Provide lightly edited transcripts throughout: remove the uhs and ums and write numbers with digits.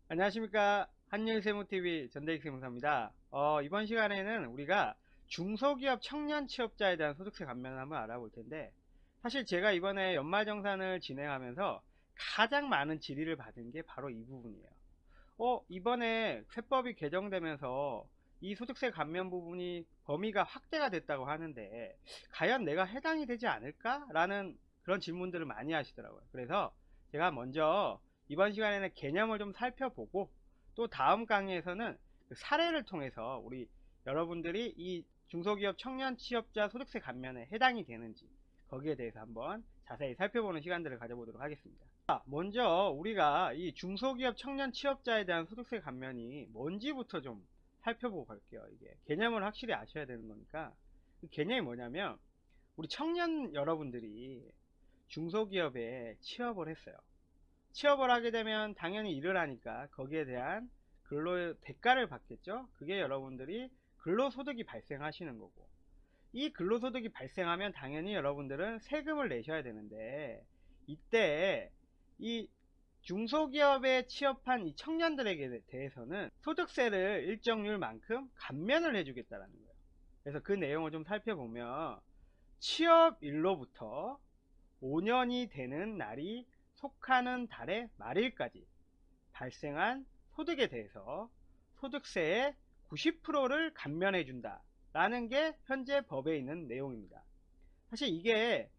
안녕하십니까. 한일세무TV 전대익 세무사입니다. 이번 시간에는 우리가 중소기업 청년 취업자에 대한 소득세 감면을 한번 알아볼 텐데, 사실 제가 이번에 연말정산을 진행하면서 가장 많은 질의를 받은 게 바로 이 부분이에요. 이번에 세법이 개정되면서 이 소득세 감면 부분이 범위가 확대가 됐다고 하는데, 과연 내가 해당이 되지 않을까? 라는 그런 질문들을 많이 하시더라고요. 그래서 제가 먼저 이번 시간에는 개념을 좀 살펴보고, 또 다음 강의에서는 그 사례를 통해서 우리 여러분들이 이 중소기업 청년 취업자 소득세 감면에 해당이 되는지, 거기에 대해서 한번 자세히 살펴보는 시간들을 가져보도록 하겠습니다. 먼저 우리가 이 중소기업 청년 취업자에 대한 소득세 감면이 뭔지부터 좀 살펴보고 갈게요. 이게 개념을 확실히 아셔야 되는 거니까. 그 개념이 뭐냐면, 우리 청년 여러분들이 중소기업에 취업을 했어요. 취업을 하게 되면 당연히 일을 하니까 거기에 대한 근로 대가를 받겠죠. 그게 여러분들이 근로소득이 발생하시는 거고, 이 근로소득이 발생하면 당연히 여러분들은 세금을 내셔야 되는데, 이때 이 중소기업에 취업한 이 청년들에게 대해서는 소득세를 일정률만큼 감면을 해주겠다라는 거예요. 그래서 그 내용을 좀 살펴보면, 취업일로부터 5년이 되는 날이 속하는 달의 말일까지 발생한 소득에 대해서 소득세의 90%를 감면해 준다 라는 게 현재 법에 있는 내용입니다. 사실 이게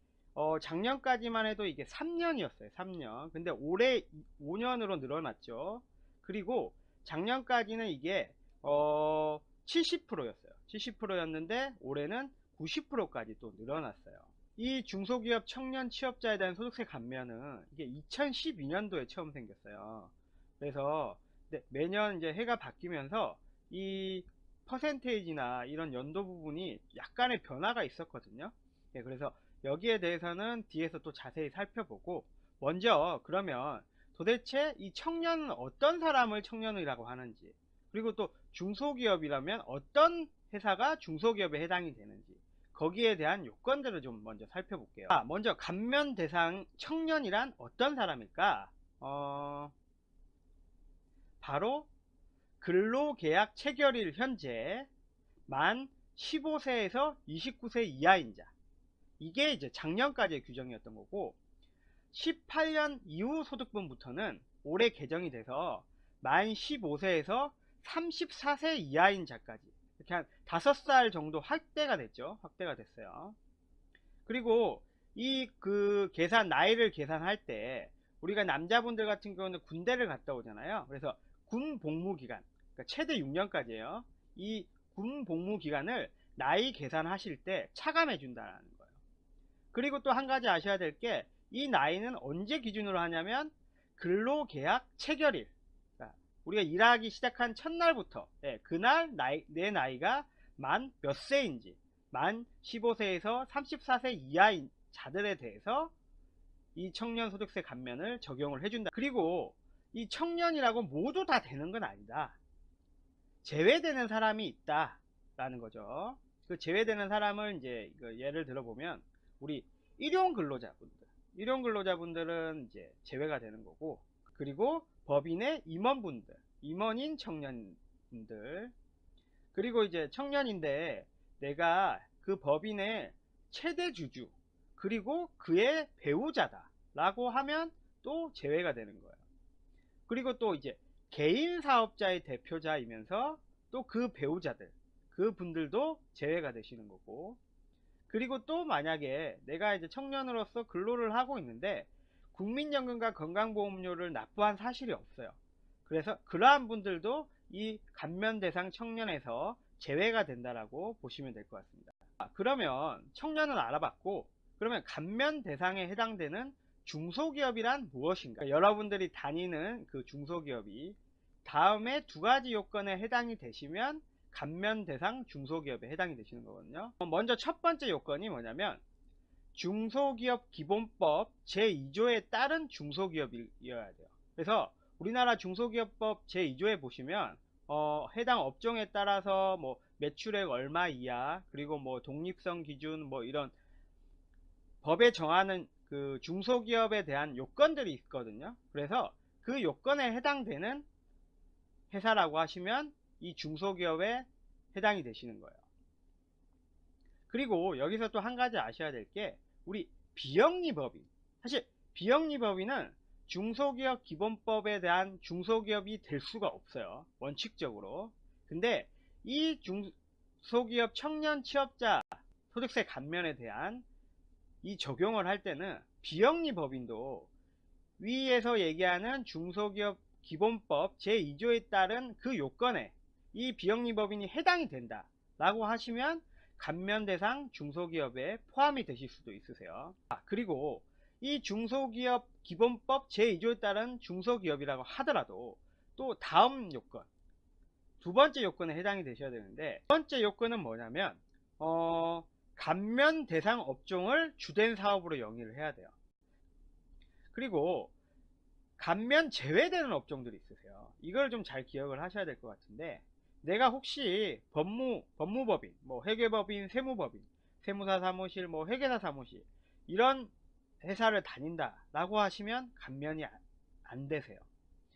작년까지만 해도 이게 3년이었어요. 3년. 근데 올해 5년으로 늘어났죠. 그리고 작년까지는 이게 70%였어요. 70%였는데 올해는 90%까지 또 늘어났어요. 이 중소기업 청년 취업자에 대한 소득세 감면은 이게 2012년도에 처음 생겼어요. 그래서 매년 이제 해가 바뀌면서 이 퍼센테이지나 이런 연도 부분이 약간의 변화가 있었거든요. 그래서 여기에 대해서는 뒤에서 또 자세히 살펴보고, 먼저 그러면 도대체 이 청년은 어떤 사람을 청년이라고 하는지, 그리고 또 중소기업이라면 어떤 회사가 중소기업에 해당이 되는지, 거기에 대한 요건들을 좀 먼저 살펴볼게요. 먼저 감면 대상 청년이란 어떤 사람일까? 바로 근로계약 체결일 현재 만 15세에서 29세 이하인 자, 이게 이제 작년까지의 규정이었던 거고, 18년 이후 소득분부터는 올해 개정이 돼서 만 15세에서 34세 이하인 자까지 이렇게 한 5살 정도 확대가 됐죠. 확대가 됐어요. 그리고 이 그 나이를 계산할 때 우리가 남자분들 같은 경우는 군대를 갔다 오잖아요. 그래서 군 복무 기간, 그러니까 최대 6년까지예요. 이 군 복무 기간을 나이 계산하실 때 차감해 준다는 거예요. 그리고 또 한 가지 아셔야 될 게, 이 나이는 언제 기준으로 하냐면 근로계약 체결일, 그러니까 우리가 일하기 시작한 첫날부터, 그날 내 나이가 만 몇 세인지, 만 15세에서 34세 이하인 자들에 대해서 이 청년소득세 감면을 적용을 해준다. 그리고 이 청년이라고 모두 다 되는 건 아니다. 제외되는 사람이 있다 라는 거죠. 그 제외되는 사람을 이제 예를 들어보면, 우리 일용 근로자분들은 이제 제외가 되는 거고, 그리고 법인의 임원인 청년분들, 그리고 이제 청년인데 내가 그 법인의 최대 주주, 그리고 그의 배우자다 라고 하면 또 제외가 되는 거예요. 그리고 또 이제 개인 사업자의 대표자이면서 또 그 배우자들, 그 분들도 제외가 되시는 거고, 그리고 또 만약에 내가 이제 청년으로서 근로를 하고 있는데 국민연금과 건강보험료를 납부한 사실이 없어요. 그래서 그러한 분들도 이 감면 대상 청년에서 제외가 된다라고 보시면 될 것 같습니다. 그러면 청년은 알아봤고, 그러면 감면 대상에 해당되는 중소기업이란 무엇인가? 여러분들이 다니는 그 중소기업이 다음에 두 가지 요건에 해당이 되시면 감면 대상 중소기업에 해당이 되시는 거거든요. 먼저 첫 번째 요건이 뭐냐면, 중소기업 기본법 제2조에 따른 중소기업이어야 돼요. 그래서 우리나라 중소기업법 제2조에 보시면 해당 업종에 따라서 뭐 매출액 얼마 이하, 그리고 뭐 독립성 기준, 뭐 이런 법에 정하는 그 중소기업에 대한 요건들이 있거든요. 그래서 그 요건에 해당되는 회사라고 하시면 이 중소기업에 해당이 되시는 거예요. 그리고 여기서 또 한 가지 아셔야 될 게, 우리 비영리법인, 사실 비영리법인은 중소기업 기본법에 대한 중소기업이 될 수가 없어요, 원칙적으로. 근데 이 중소기업 청년 취업자 소득세 감면에 대한 이 적용을 할 때는 비영리법인도 위에서 얘기하는 중소기업 기본법 제2조에 따른 그 요건에 이 비영리법인이 해당이 된다 라고 하시면 감면 대상 중소기업에 포함이 되실 수도 있으세요. 그리고 이 중소기업 기본법 제2조에 따른 중소기업이라고 하더라도 또 다음 요건, 두 번째 요건에 해당이 되셔야 되는데, 두 번째 요건은 뭐냐면 감면 대상 업종을 주된 사업으로 영위를 해야 돼요. 그리고 감면 제외되는 업종들이 있으세요. 이걸 좀 잘 기억을 하셔야 될 것 같은데, 내가 혹시 법무법인, 뭐 회계법인, 세무법인, 세무사 사무실, 뭐 회계사 사무실 이런 회사를 다닌다 라고 하시면 감면이 안 되세요.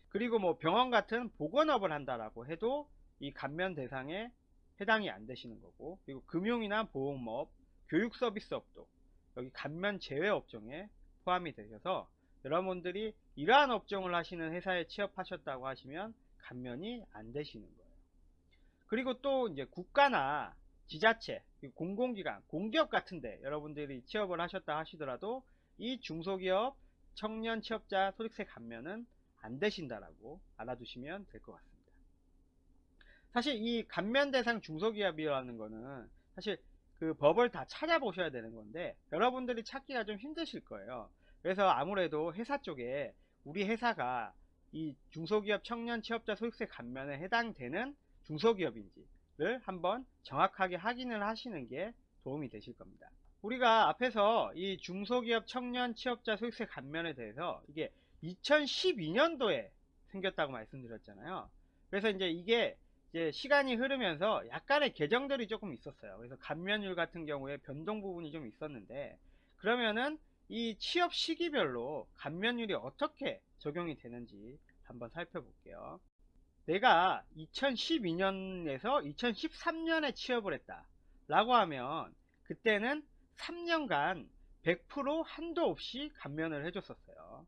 그리고 뭐 병원 같은 보건업을 한다라고 해도 이 감면 대상에 해당이 안 되시는 거고, 그리고 금융이나 보험업, 교육 서비스업도 여기 감면 제외 업종에 포함이 되셔서 여러분들이 이러한 업종을 하시는 회사에 취업하셨다고 하시면 감면이 안 되시는 거예요. 그리고 또 이제 국가나 지자체, 공공기관, 공기업 같은데 여러분들이 취업을 하셨다 하시더라도 이 중소기업 청년 취업자 소득세 감면은 안 되신다라고 알아두시면 될 것 같습니다. 사실 이 감면 대상 중소기업이라는 거는 사실 그 법을 다 찾아보셔야 되는 건데 여러분들이 찾기가 좀 힘드실 거예요. 그래서 아무래도 회사 쪽에 우리 회사가 이 중소기업 청년 취업자 소득세 감면에 해당되는 중소기업인지를 한번 정확하게 확인을 하시는 게 도움이 되실 겁니다. 우리가 앞에서 이 중소기업 청년 취업자 소득세 감면에 대해서 이게 2012년도에 생겼다고 말씀드렸잖아요. 그래서 이게 이제 시간이 흐르면서 약간의 개정들이 조금 있었어요. 그래서 감면율 같은 경우에 변동 부분이 좀 있었는데, 그러면은 이 취업 시기별로 감면율이 어떻게 적용이 되는지 한번 살펴볼게요. 내가 2012년에서 2013년에 취업을 했다 라고 하면 그때는 3년간 100% 한도 없이 감면을 해줬었어요.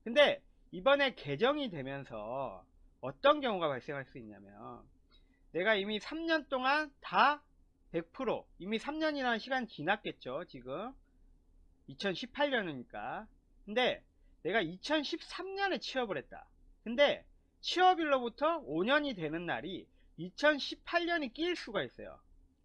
근데 이번에 개정이 되면서 어떤 경우가 발생할 수 있냐면, 내가 이미 3년 동안 다 100%, 이미 3년이라는 시간 지났겠죠, 지금 2018년이니까. 근데 내가 2013년에 취업을 했다. 근데 취업일로부터 5년이 되는 날이 2018년이 끼일 수가 있어요.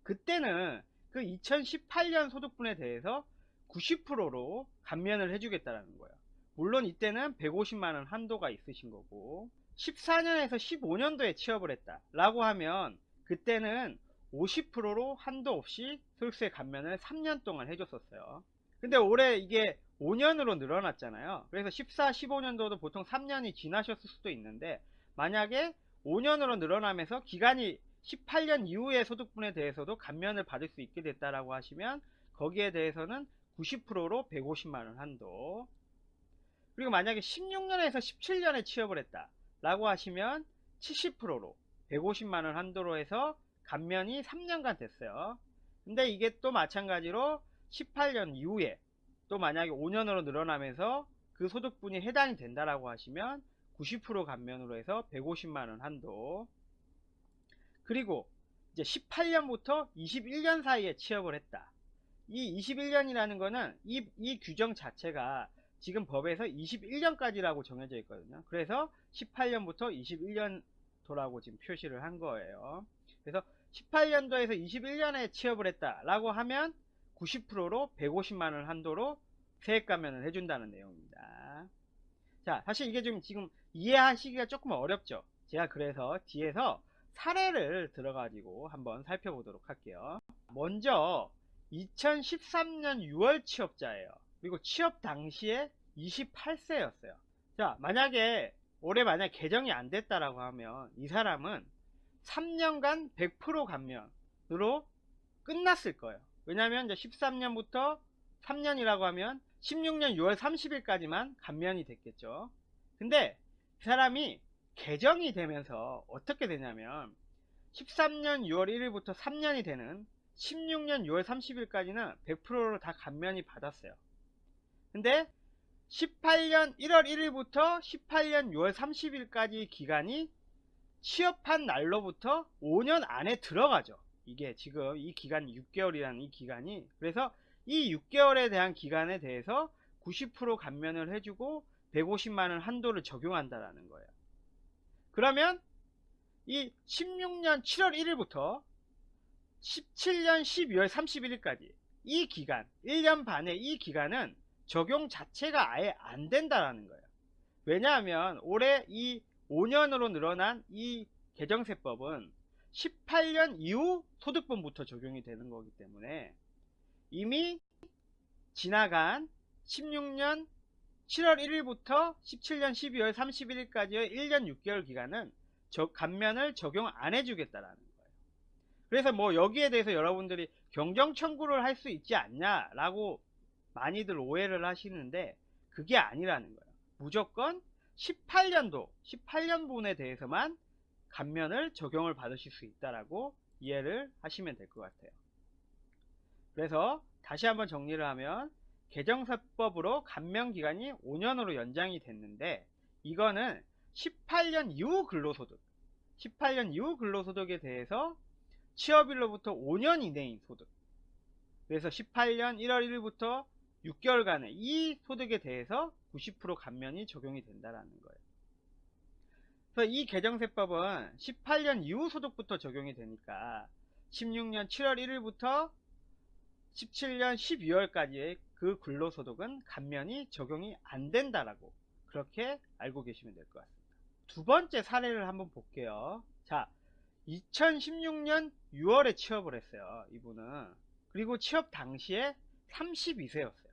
그때는 그 2018년 소득분에 대해서 90%로 감면을 해주겠다는 거예요. 물론 이때는 150만원 한도가 있으신 거고, 14년에서 15년도에 취업을 했다 라고 하면 그때는 50%로 한도 없이 소득세 감면을 3년 동안 해줬었어요. 근데 올해 이게 5년으로 늘어났잖아요. 그래서 14, 15년도도 보통 3년이 지나셨을 수도 있는데, 만약에 5년으로 늘어나면서 기간이 18년 이후의 소득분에 대해서도 감면을 받을 수 있게 됐다라고 하시면 거기에 대해서는 90%로 150만원 한도. 그리고 만약에 16년에서 17년에 취업을 했다 라고 하시면 70%로 150만원 한도로 해서 감면이 3년간 됐어요. 근데 이게 또 마찬가지로 18년 이후에 또 만약에 5년으로 늘어나면서 그 소득분이 해당이 된다라고 하시면 90% 감면으로 해서 150만원 한도. 그리고 이제 18년부터 21년 사이에 취업을 했다. 이 21년이라는 거는 이 규정 자체가 지금 법에서 21년까지라고 정해져 있거든요. 그래서 18년부터 21년도라고 지금 표시를 한 거예요. 그래서 18년도에서 21년에 취업을 했다 라고 하면 90%로 150만원 한도로 세액 감면을 해준다는 내용입니다. 자, 사실 이게 지금 이해하시기가 조금 어렵죠. 제가 그래서 뒤에서 사례를 들어가지고 한번 살펴보도록 할게요. 먼저 2013년 6월 취업자예요. 그리고 취업 당시에 28세였어요. 자, 만약에 올해 만약 개정이 안 됐다라고 하면 이 사람은 3년간 100% 감면으로 끝났을 거예요. 왜냐하면 이제 13년부터 3년이라고 하면 16년 6월 30일까지만 감면이 됐겠죠. 근데 그 사람이 개정이 되면서 어떻게 되냐면 13년 6월 1일부터 3년이 되는 16년 6월 30일까지는 100%로 다 감면이 받았어요. 근데 18년 1월 1일부터 18년 6월 30일까지 기간이 취업한 날로부터 5년 안에 들어가죠. 이게 지금 이 기간 6개월이라는 이 기간이, 그래서 이 6개월에 대한 기간에 대해서 90% 감면을 해주고 150만원 한도를 적용한다라는 거예요. 그러면 이 16년 7월 1일부터 17년 12월 31일까지 이 기간 1년 반의 이 기간은 적용 자체가 아예 안 된다라는 거예요. 왜냐하면 올해 이 5년으로 늘어난 이 개정세법은 18년 이후 소득분부터 적용이 되는 거기 때문에 이미 지나간 16년 7월 1일부터 17년 12월 31일까지의 1년 6개월 기간은 감면을 적용 안 해주겠다라는 거예요. 그래서 뭐 여기에 대해서 여러분들이 경정 청구를 할 수 있지 않냐 라고 많이들 오해를 하시는데 그게 아니라는 거예요. 무조건 18년분에 대해서만 감면을 적용을 받으실 수 있다라고 이해를 하시면 될 것 같아요. 그래서 다시 한번 정리를 하면 개정세법으로 감면 기간이 5년으로 연장이 됐는데 이거는 18년 이후 근로소득, 18년 이후 근로소득에 대해서 취업일로부터 5년 이내인 소득, 그래서 18년 1월 1일부터 6개월간의 이 소득에 대해서 90% 감면이 적용이 된다라는 거예요. 그래서 이 개정세법은 18년 이후 소득부터 적용이 되니까 16년 7월 1일부터 17년 12월까지의 그 근로소득은 감면이 적용이 안 된다라고 그렇게 알고 계시면 될 것 같습니다. 두 번째 사례를 한번 볼게요. 자, 2016년 6월에 취업을 했어요. 이분은. 그리고 취업 당시에 32세였어요.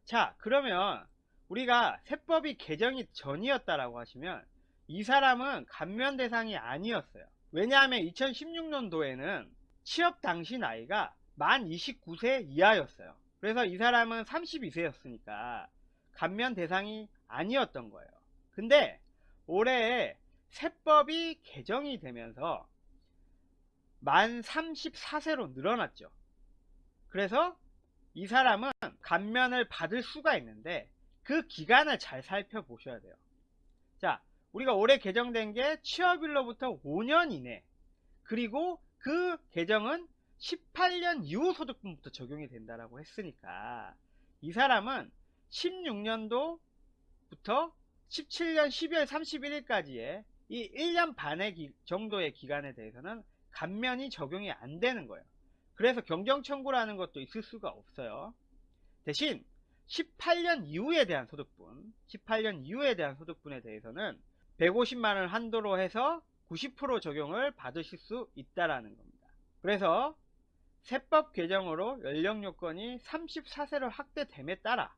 자, 그러면 우리가 세법이 개정이 전이었다라고 하시면 이 사람은 감면 대상이 아니었어요. 왜냐하면 2016년도에는 취업 당시 나이가 만 29세 이하였어요. 그래서 이 사람은 32세였으니까 감면 대상이 아니었던 거예요. 근데 올해 세법이 개정이 되면서 만 34세로 늘어났죠. 그래서 이 사람은 감면을 받을 수가 있는데 그 기간을 잘 살펴보셔야 돼요. 자, 우리가 올해 개정된 게 취업일로부터 5년 이내, 그리고 그 개정은 18년 이후 소득분부터 적용이 된다라고 했으니까 이 사람은 16년도부터 17년 12월 31일까지의 이 1년 반의 정도의 기간에 대해서는 감면이 적용이 안 되는 거예요. 그래서 경정청구라는 것도 있을 수가 없어요. 대신 18년 이후에 대한 소득분, 18년 이후에 대한 소득분에 대해서는 150만원 한도로 해서 90% 적용을 받으실 수 있다라는 겁니다. 그래서 세법 개정으로 연령 요건이 34세로 확대됨에 따라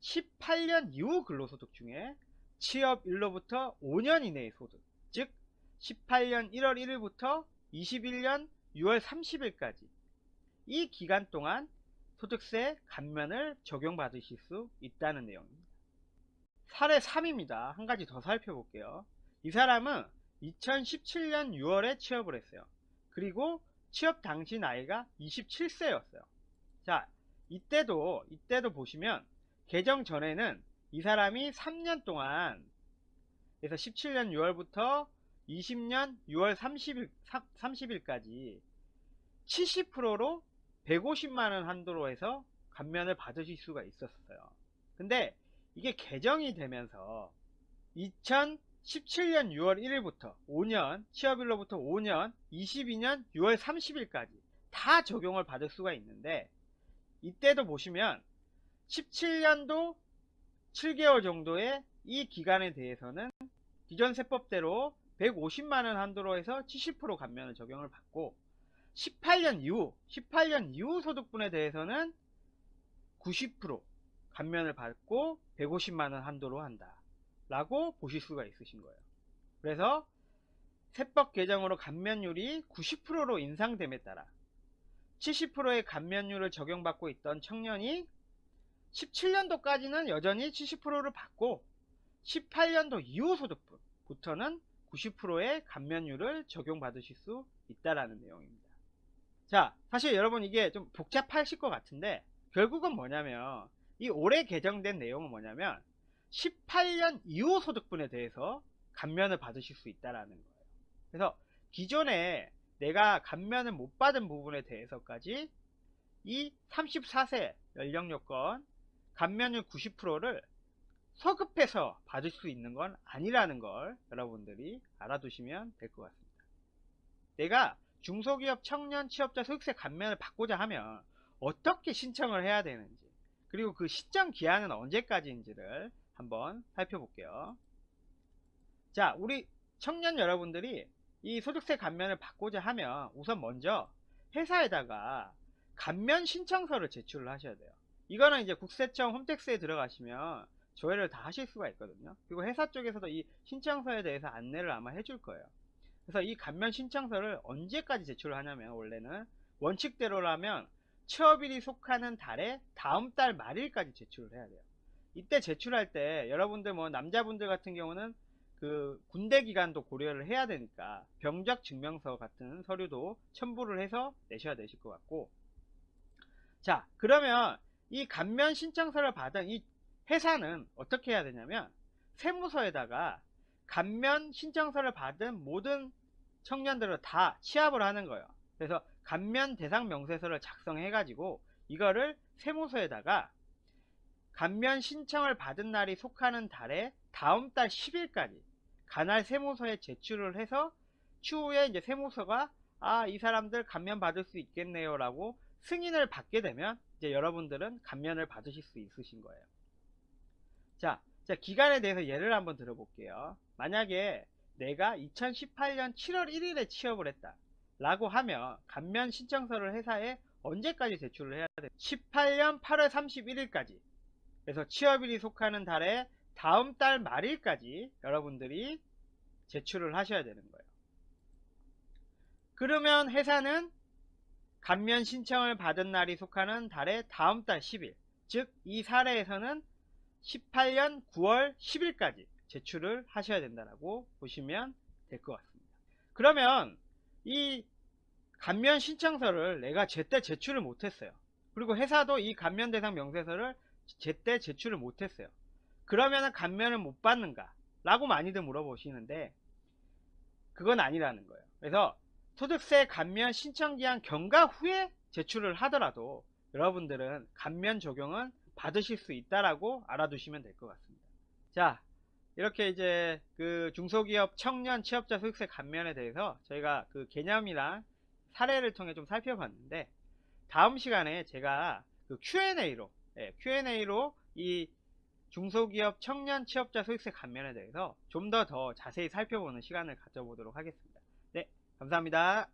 18년 이후 근로소득 중에 취업일로부터 5년 이내의 소득, 즉 18년 1월 1일부터 21년 6월 30일까지 이 기간 동안 소득세 감면을 적용받으실 수 있다는 내용입니다. 사례 3입니다. 한 가지 더 살펴볼게요. 이 사람은 2017년 6월에 취업을 했어요. 그리고 취업 당시 나이가 27세였어요. 자, 이때도 보시면 개정 전에는 이 사람이 3년 동안, 그래서 17년 6월부터 20년 6월 30일까지 70%로 150만원 한도로 해서 감면을 받으실 수가 있었어요. 근데 이게 개정이 되면서 2017년 6월 1일부터 5년, 취업일로부터 5년, 22년 6월 30일까지 다 적용을 받을 수가 있는데 이때도 보시면 17년도 7개월 정도의 이 기간에 대해서는 기존 세법대로 150만원 한도로 해서 70% 감면을 적용을 받고 18년 이후 소득분에 대해서는 90% 감면을 받고 150만원 한도로 한다 라고 보실 수가 있으신 거예요. 그래서 세법 개정으로 감면율이 90%로 인상됨에 따라 70%의 감면율을 적용받고 있던 청년이 17년도까지는 여전히 70%를 받고 18년도 이후 소득분, 4월부터는 90%의 감면율을 적용받으실 수 있다라는 내용입니다. 자, 사실 여러분 이게 좀 복잡하실 것 같은데 결국은 뭐냐면 이 올해 개정된 내용은 뭐냐면 18년 이후 소득분에 대해서 감면을 받으실 수 있다라는 거예요. 그래서 기존에 내가 감면을 못 받은 부분에 대해서까지 이 34세 연령요건 감면율 90%를 서급해서 받을 수 있는 건 아니라는 걸 여러분들이 알아두시면 될 것 같습니다. 내가 중소기업 청년 취업자 소득세 감면을 받고자 하면 어떻게 신청을 해야 되는지, 그리고 그 신청 기한은 언제까지인지를 한번 살펴볼게요. 자, 우리 청년 여러분들이 이 소득세 감면을 받고자 하면 우선 먼저 회사에다가 감면 신청서를 제출을 하셔야 돼요. 이거는 이제 국세청 홈택스에 들어가시면 조회를 다 하실 수가 있거든요. 그리고 회사 쪽에서도 이 신청서에 대해서 안내를 아마 해줄 거예요. 그래서 이 감면 신청서를 언제까지 제출을 하냐면, 원래는 원칙대로라면 취업일이 속하는 달의 다음 달 말일까지 제출을 해야 돼요. 이때 제출할 때 여러분들 뭐 남자분들 같은 경우는 그 군대 기간도 고려를 해야 되니까 병적 증명서 같은 서류도 첨부를 해서 내셔야 되실 것 같고, 자, 그러면 이 감면 신청서를 받은 이 회사는 어떻게 해야 되냐면 세무서에다가 감면 신청서를 받은 모든 청년들을 다 취합을 하는 거예요. 그래서 감면 대상 명세서를 작성해 가지고 이거를 세무서에다가 감면 신청을 받은 날이 속하는 달에 다음 달 10일까지 관할 세무서에 제출을 해서 추후에 이제 세무서가 이 사람들 감면 받을 수 있겠네요 라고 승인을 받게 되면 이제 여러분들은 감면을 받으실 수 있으신 거예요. 자, 기간에 대해서 예를 한번 들어볼게요. 만약에 내가 2018년 7월 1일에 취업을 했다 라고 하면 감면 신청서를 회사에 언제까지 제출을 해야 돼? 18년 8월 31일까지. 그래서 취업일이 속하는 달에 다음 달 말일까지 여러분들이 제출을 하셔야 되는 거예요. 그러면 회사는 감면 신청을 받은 날이 속하는 달에 다음 달 10일, 즉 이 사례에서는 18년 9월 10일까지 제출을 하셔야 된다고 보시면 될 것 같습니다. 그러면 이 감면 신청서를 내가 제때 제출을 못했어요. 그리고 회사도 이 감면 대상 명세서를 제때 제출을 못했어요. 그러면 감면을 못 받는가? 라고 많이들 물어보시는데 그건 아니라는 거예요. 그래서 소득세 감면 신청기한 경과 후에 제출을 하더라도 여러분들은 감면 적용은 받으실 수 있다라고 알아두시면 될 것 같습니다. 자, 이렇게 이제 그 중소기업 청년 취업자 소득세 감면에 대해서 저희가 그 개념이랑 사례를 통해 좀 살펴봤는데, 다음 시간에 제가 그 Q&A로 이 중소기업 청년 취업자 소득세 감면에 대해서 좀 더 자세히 살펴보는 시간을 가져보도록 하겠습니다. 네, 감사합니다.